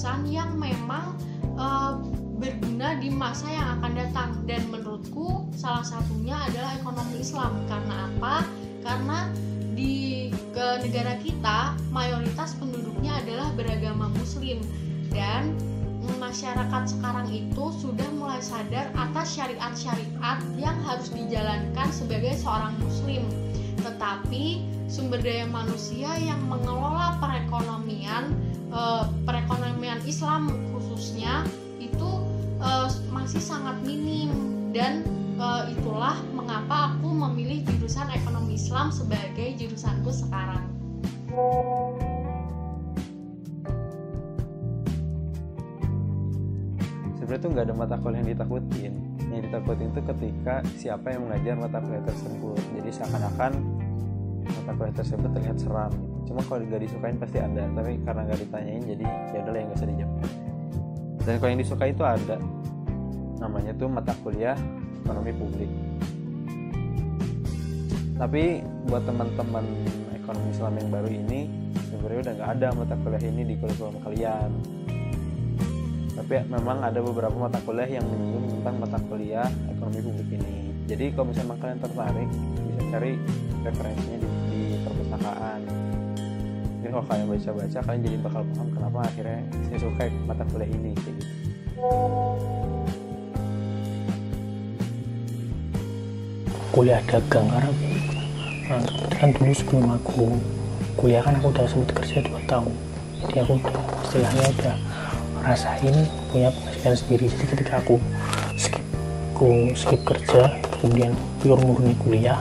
jurusan yang memang berguna di masa yang akan datang. Dan menurutku salah satunya adalah ekonomi Islam. Karena apa? Karena di negara kita mayoritas penduduknya adalah beragama Muslim, dan masyarakat sekarang itu sudah mulai sadar atas syariat-syariat yang harus dijalankan sebagai seorang Muslim. Tetapi sumber daya manusia yang mengelola perekonomian Islam khususnya itu masih sangat minim, dan itulah mengapa aku memilih jurusan ekonomi Islam sebagai jurusanku sekarang. Sebenarnya tuh nggak ada mata kuliah yang ditakutin. Yang ditakutin itu ketika siapa yang mengajar mata kuliah tersebut. Jadi seakan-akan mata kuliah tersebut terlihat seram. Cuma kalau nggak disukain pasti ada. Tapi karena nggak ditanyain, jadi ya udahlah yang nggak usah dijawab. Dan kalau yang disukai itu ada. Namanya tuh mata kuliah ekonomi publik. Tapi buat teman-teman ekonomi Islam yang baru ini, sebenarnya udah nggak ada mata kuliah ini di kurikulum kalian. Tapi memang ada beberapa mata kuliah yang menyinggung tentang mata kuliah ekonomi publik ini. Jadi kalau misalnya kalian tertarik, bisa cari referensinya di perpustakaan. Jadi kalau kalian baca-baca, kalian jadi bakal paham kenapa akhirnya saya suka mata kuliah ini kayak gitu. Kuliah dagang karena kan dulu sebelum aku kuliah kan aku udah sempat kerja 2 tahun, jadi aku udah istilahnya udah rasain punya penghasilan sendiri. Jadi ketika aku skip kerja kemudian pure murni kuliah,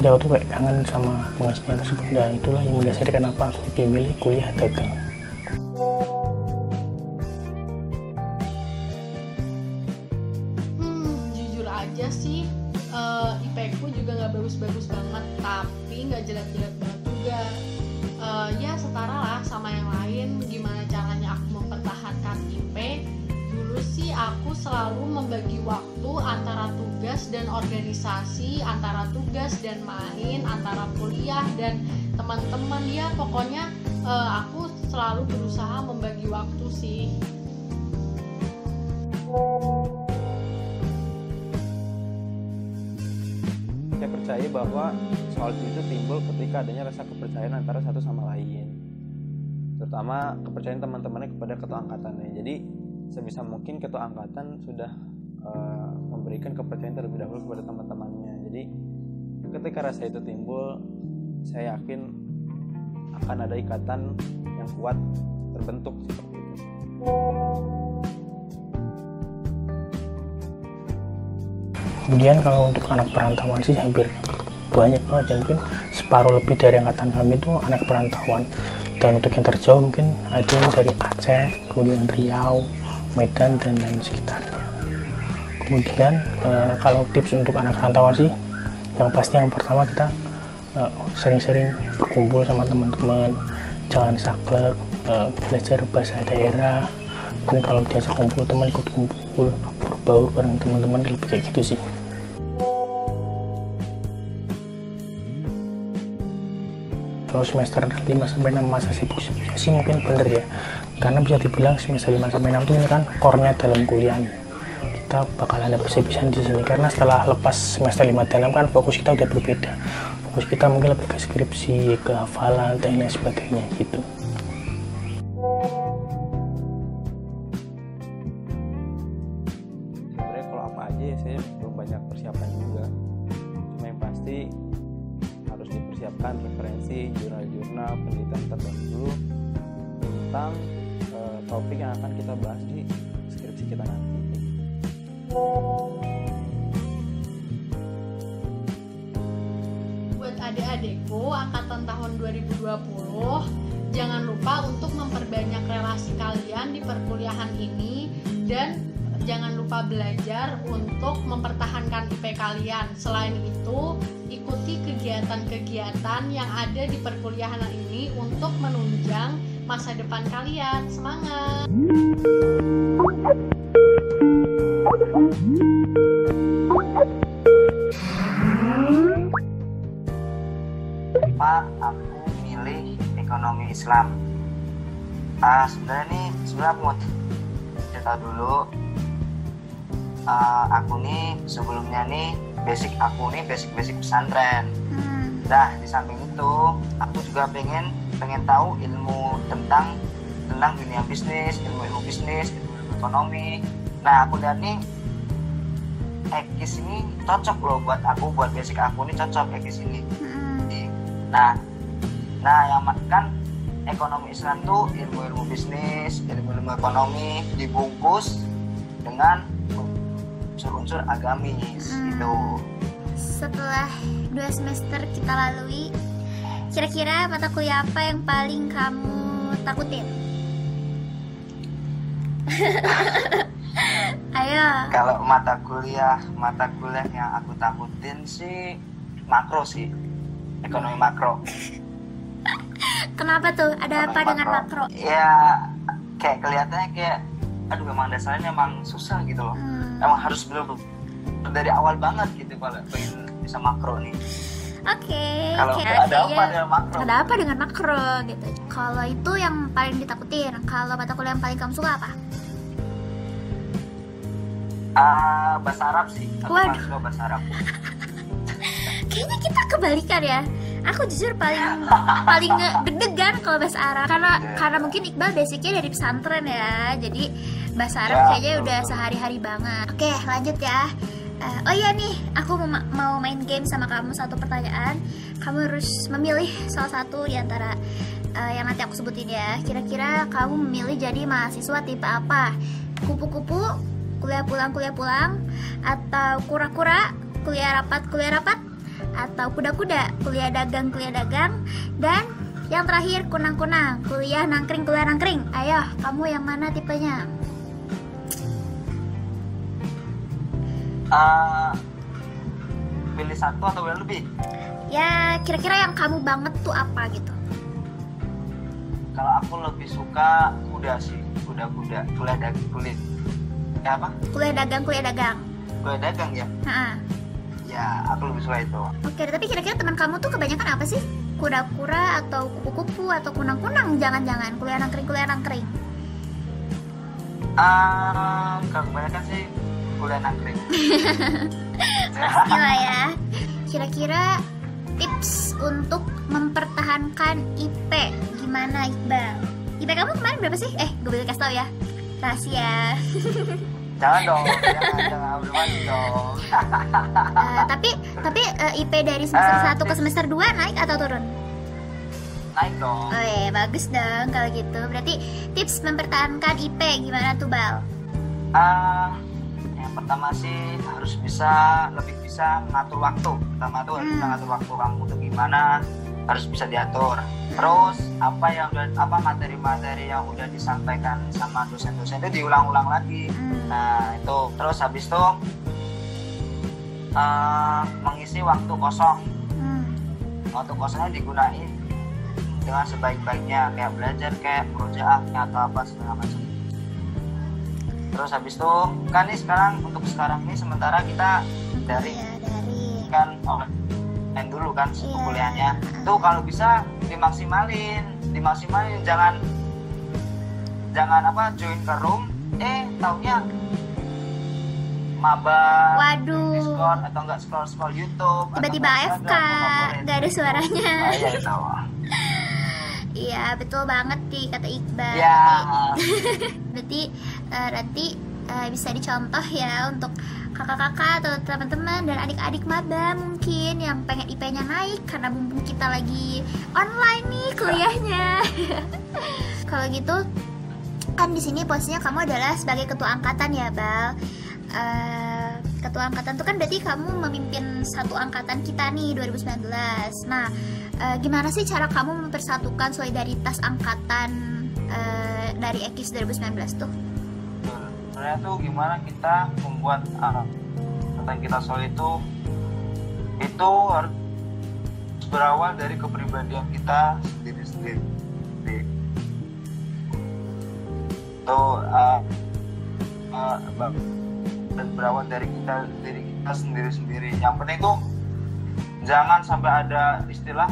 jadi aku tuh kayak kangen sama penghasilan tersebut. Dan itulah yang mendasari kenapa aku pilih kuliah dagang. Jujur aja sih, IP ku juga nggak bagus-bagus banget, tapi nggak jelek-jelek banget juga. Ya setara lah sama yang lain. Gimana caranya aku mempertahankan IP? Dulu sih aku selalu membagi waktu antara tugas dan organisasi, antara tugas dan main, antara kuliah dan teman-teman. Ya pokoknya aku selalu berusaha membagi waktu sih. Saya percaya bahwa soal itu timbul ketika adanya rasa kepercayaan antara satu sama lain, terutama kepercayaan teman-temannya kepada ketua angkatannya. Jadi sebisa mungkin ketua angkatan sudah memberikan kepercayaan terlebih dahulu kepada teman-temannya. Jadi ketika rasa itu timbul, saya yakin akan ada ikatan yang kuat terbentuk seperti itu. Kemudian kalau untuk anak perantauan sih hampir banyak banget, dan mungkin separuh lebih dari angkatan kami itu anak perantauan. Dan untuk yang terjauh mungkin ada yang dari Aceh, kemudian Riau, Medan, dan lain sekitarnya. Kemudian kalau tips untuk anak perantauan sih, yang pasti yang pertama kita sering-sering berkumpul sama teman-teman, jangan saklek, belajar bahasa daerah. Dan kalau diajak kumpul teman, ikut kumpul berbaur bareng teman-teman, lebih kayak gitu sih. Kalau semester 5-6 masa sibuk sih mungkin bener ya, karena bisa dibilang semester 5-6 itu ini kan core-nya dalam kuliah. Kita bakalan ada persiapan di sini, karena setelah lepas semester 5 dan 6 kan fokus kita udah berbeda. Fokus kita mungkin lebih ke skripsi, ke hafalan, dan lain sebagainya gitu. Sebenarnya kalau apa aja ya saya belum banyak persiapan juga. Cuma yang pasti harus dipersiapkan referensi, jurnal-jurnal, penelitian terdahulu tentang topik yang akan kita bahas di skripsi kita nanti. Buat adik-adikku angkatan tahun 2020, jangan lupa untuk memperbanyak relasi kalian di perkuliahan ini, dan jangan lupa belajar untuk mempertahankan IP kalian. Selain itu, ikuti kegiatan-kegiatan yang ada di perkuliahan ini untuk menunjang masa depan kalian. Semangat! Pak, aku milih ekonomi Islam. Sebenarnya nih, aku mau cerita dulu. Aku nih sebelumnya nih basic pesantren. Nah, di samping itu aku juga pengen tahu ilmu tentang dunia bisnis, ilmu bisnis, ilmu ekonomi. Nah, aku lihat nih Ekis ini cocok loh buat aku, buat basic aku nih cocok Ekis ini. Nah yang kan ekonomi Islam tuh ilmu bisnis, ilmu ekonomi dibungkus dengan unsur-unsur agamis gitu. Setelah 2 semester kita lalui, kira-kira mata kuliah apa yang paling kamu takutin? Ayo. Kalau mata kuliah yang aku takutin sih makro sih, ekonomi makro. Kenapa tuh? Ada apa dengan makro? Ya kayak kelihatannya kayak, aduh memang dasarnya emang susah gitu loh. Emang harus belum dari awal banget gitu kalau pengen bisa makro nih. Oke. Kalau ada apa dengan makro? Ada apa dengan makro gitu? Kalau itu yang paling ditakutin. Kalau mata kuliah yang paling kamu suka apa? Bahasa Arab sih. Aku paling suka bahasa Arab. Kayaknya kita kebalikan ya. Aku jujur paling deg-degan kalau bahasa Arab karena mungkin Iqbal basicnya dari pesantren ya. Jadi bahasa Arab kayaknya udah sehari-hari banget. Oke, lanjut ya. Oh iya nih, aku mau main game sama kamu, satu pertanyaan. Kamu harus memilih salah satu di antara yang nanti aku sebutin ya. Kira-kira kamu memilih jadi mahasiswa tipe apa? Kupu-kupu, kuliah pulang, atau kura-kura, kuliah rapat, atau kuda-kuda, kuliah dagang, dan yang terakhir kunang-kunang, kuliah nangkring. Ayo, kamu yang mana tipenya? Pilih satu atau lebih? Ya, kira-kira yang kamu banget tuh apa gitu? Kalau aku lebih suka kuda sih, kuda, kuliah apa? Kuliah dagang. Kuliah dagang ya? Ya, aku lebih suka itu. Oke, tapi kira-kira teman kamu tuh kebanyakan apa sih? Kura-kura atau kupu-kupu atau kunang-kunang? Jangan-jangan kuliah nangkring. Kalau kebanyakan sih kuliah nangkring. Pastilah ya. Kira-kira tips untuk mempertahankan IP gimana, Iqbal? IP kamu kemarin berapa sih? Gue boleh kasih tau ya. Rahasia. Jangan dong, jangan berbagi dong. Tapi IP dari semester 1 ke semester 2 naik atau turun? Naik dong. Oh iya, bagus dong kalau gitu. Berarti tips mempertahankan IP gimana tuh, Bal? Yang pertama sih harus lebih bisa ngatur waktu. Pertama tuh harus bisa ngatur waktu kamu tuh gimana, harus bisa diatur. Terus materi-materi yang udah disampaikan sama dosen-dosen itu diulang-ulang lagi. Nah itu, terus habis itu mengisi waktu kosong. Waktu kosongnya digunain dengan sebaik-baiknya, kayak belajar, kayak murojaahnya atau apa segala macam. Terus habis itu kan nih sekarang ini sementara kita dari kan online dulu kan kuliahnya. Tuh kalau bisa dimaksimalin, jangan join ke room taunya mabar, Discord atau enggak scroll YouTube, tiba-tiba AFK, nggak ada suaranya. Iya, betul banget nih kata Iqbal. Ya. Berarti nanti bisa dicontoh ya untuk kakak-kakak atau teman-teman dan adik-adik maba mungkin yang pengen IP-nya naik karena mumpung kita lagi online nih kuliahnya. Kalau gitu kan di sini posisinya kamu adalah sebagai ketua angkatan ya, Bal. Ketua angkatan itu kan berarti kamu memimpin satu angkatan kita nih 2019. Nah, gimana sih cara kamu mempersatukan solidaritas angkatan dari Ekis 2019 tuh? Sebenarnya tuh gimana kita membuat angkatan kita solid itu harus berawal dari kepribadian kita sendiri-sendiri. Dan berawal dari diri kita sendiri-sendiri. Yang penting tuh jangan sampai ada istilah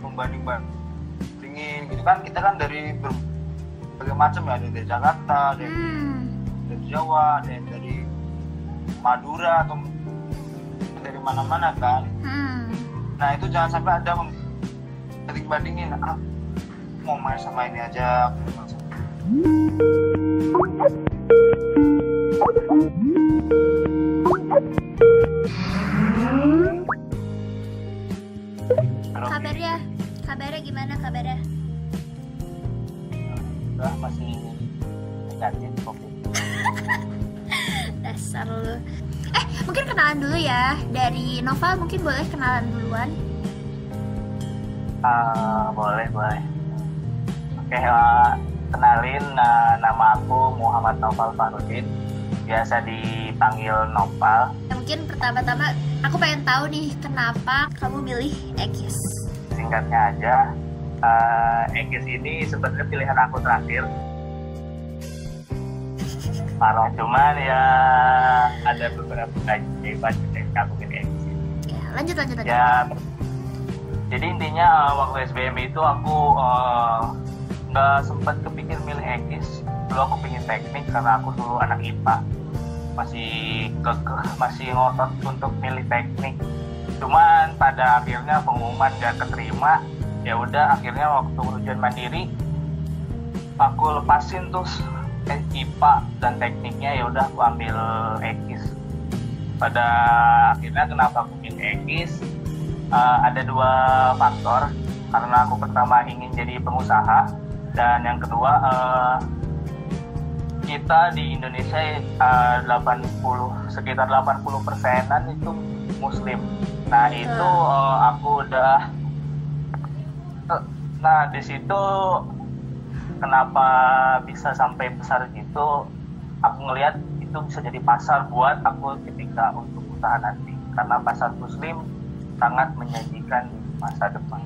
membanding-bandingin gitu kan. Kita kan dari berbagai macam ya, ada yang dari Jakarta, ada yang dari Jawa, ada yang dari Madura atau dari mana-mana kan. Nah itu jangan sampai ada banding-bandingin, mau main sama ini aja. Kabarnya gimana kabarnya? Masih negatif COVID. Dasar lu. Mungkin kenalan dulu ya. Dari Noval mungkin boleh kenalan duluan. Boleh. Oke, kenalin, nama aku Muhammad Noval Fahrudin. Biasa dipanggil Noval. Mungkin pertama-tama aku pengen tahu nih, kenapa kamu milih Ekis? Singkatnya aja, Ekis ini sebenarnya pilihan aku terakhir. Parah, cuman ya ada beberapa keajaiban yang aku pilih Ekis ini. Ya, lanjut. Ya, jadi intinya waktu SBM itu aku nggak sempat kepikir milih Ekis. Dulu aku pingin teknik karena aku dulu anak IPA, masih ngotot untuk milih teknik. Cuman pada akhirnya pengumuman gak keterima, ya udah akhirnya waktu ujian mandiri aku lepasin tuh IPA dan tekniknya, ya udah aku ambil Ekis. Pada akhirnya kenapa aku pilih Ekis? Ada dua faktor. Karena aku pertama ingin jadi pengusaha, dan yang kedua kita di Indonesia sekitar 80%-an itu Muslim. Nah itu aku udah, nah di situ kenapa bisa sampai besar gitu, aku ngelihat itu bisa jadi pasar buat aku ketika untuk usaha nanti, karena pasar Muslim sangat menjanjikan masa depan.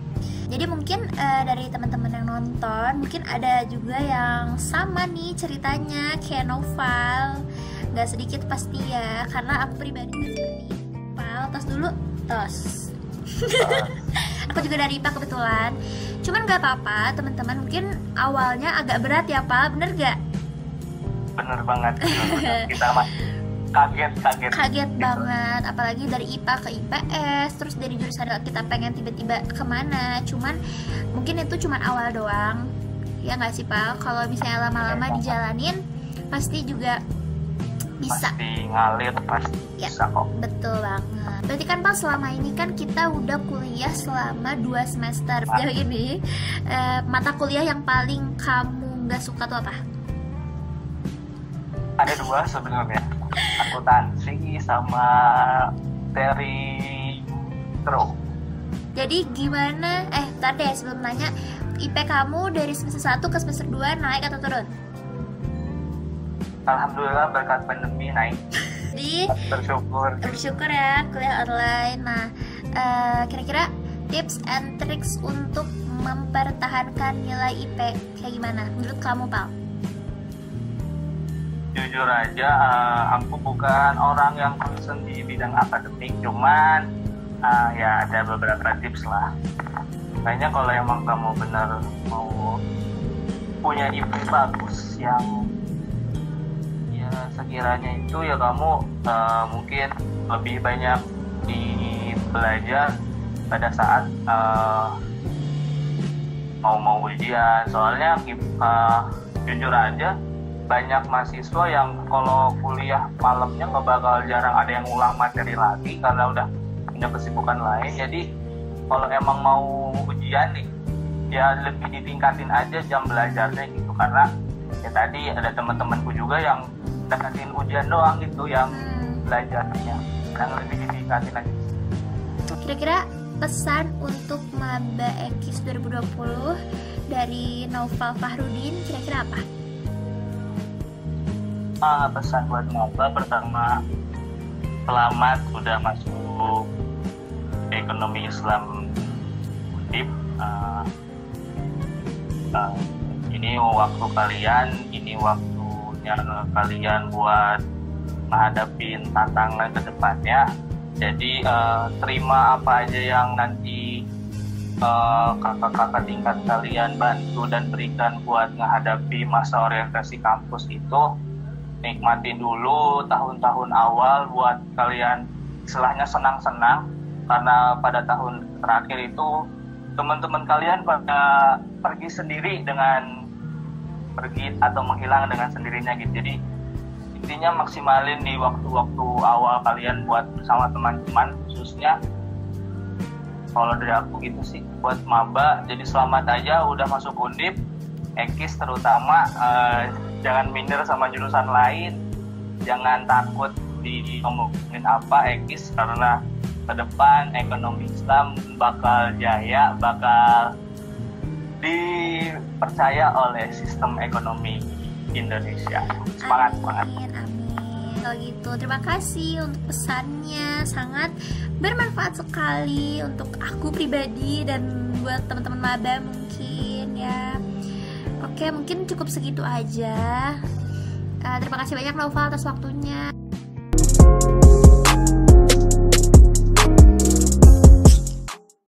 Jadi mungkin dari teman-teman yang nonton mungkin ada juga yang sama nih ceritanya kayak Noval, nggak sedikit pasti ya, karena aku pribadi juga seperti Noval. Tos dulu, tos. Aku juga dari IPA kebetulan. Cuman nggak apa-apa teman-teman, mungkin awalnya agak berat ya Pak, bener gak? Bener banget. Kita kaget banget, apalagi dari IPA ke IPS, terus dari jurusan kita pengen tiba-tiba kemana. Cuman mungkin itu cuman awal doang, ya nggak sih Pak? Kalau misalnya lama-lama dijalanin pasti juga bisa. Pasti ngalir, pasti ya, bisa kok. Betul banget. Berarti kan Pak selama ini kan kita udah kuliah selama 2 semester. Sejauh ini mata kuliah yang paling kamu nggak suka tuh apa? Ada 2 sebenarnya, akuntansi sama teori makro. Jadi gimana? Tadi deh sebelum nanya, IP kamu dari semester 1 ke semester 2 naik atau turun? Alhamdulillah berkat pandemi naik. Jadi bersyukur ya kuliah online. Nah, kira-kira tips and tricks untuk mempertahankan nilai IP kayak gimana menurut kamu, Pal? Jujur aja, aku bukan orang yang concern di bidang akademik, cuman ya ada beberapa tips lah. Kayaknya kalau emang kamu benar mau punya IP bagus yang ya sekiranya itu ya kamu mungkin lebih banyak belajar pada saat mau ujian. Soalnya jujur aja banyak mahasiswa yang kalau kuliah malamnya nggak bakal, jarang ada yang ulang materi lagi karena udah punya kesibukan lain. Jadi kalau emang mau ujian nih ya lebih ditingkatin aja jam belajarnya gitu, karena ya tadi ada teman-temanku juga yang dekatin ujian doang gitu yang belajarnya, yang lebih ditingkatin aja. Kira-kira pesan untuk maba Ekis 2020 dari Noval Fahrudin kira-kira apa? Pesan buat maba, pertama selamat sudah masuk ekonomi Islam Undip. Ini waktu kalian, ini waktunya kalian buat menghadapi tantangan ke depannya. Jadi terima apa aja yang nanti kakak-kakak tingkat kalian bantu dan berikan buat menghadapi masa orientasi kampus itu. Nikmatin dulu tahun-tahun awal buat kalian istilahnya senang-senang, karena pada tahun terakhir itu teman-teman kalian pada pergi sendiri atau menghilang dengan sendirinya gitu. Jadi intinya maksimalin di waktu-waktu awal kalian buat bersama teman-teman, khususnya kalau dari aku gitu sih buat maba. Jadi selamat aja udah masuk Undip, Ekis terutama, jangan minder sama jurusan lain, jangan takut ngomongin apa Ekis, karena ke depan ekonomi Islam bakal jaya, bakal dipercaya oleh sistem ekonomi Indonesia. Semangat. Amin. Kalau gitu terima kasih untuk pesannya, sangat bermanfaat sekali untuk aku pribadi dan buat teman-teman maba mungkin ya. Oke, mungkin cukup segitu aja. Terima kasih banyak Naufal atas waktunya.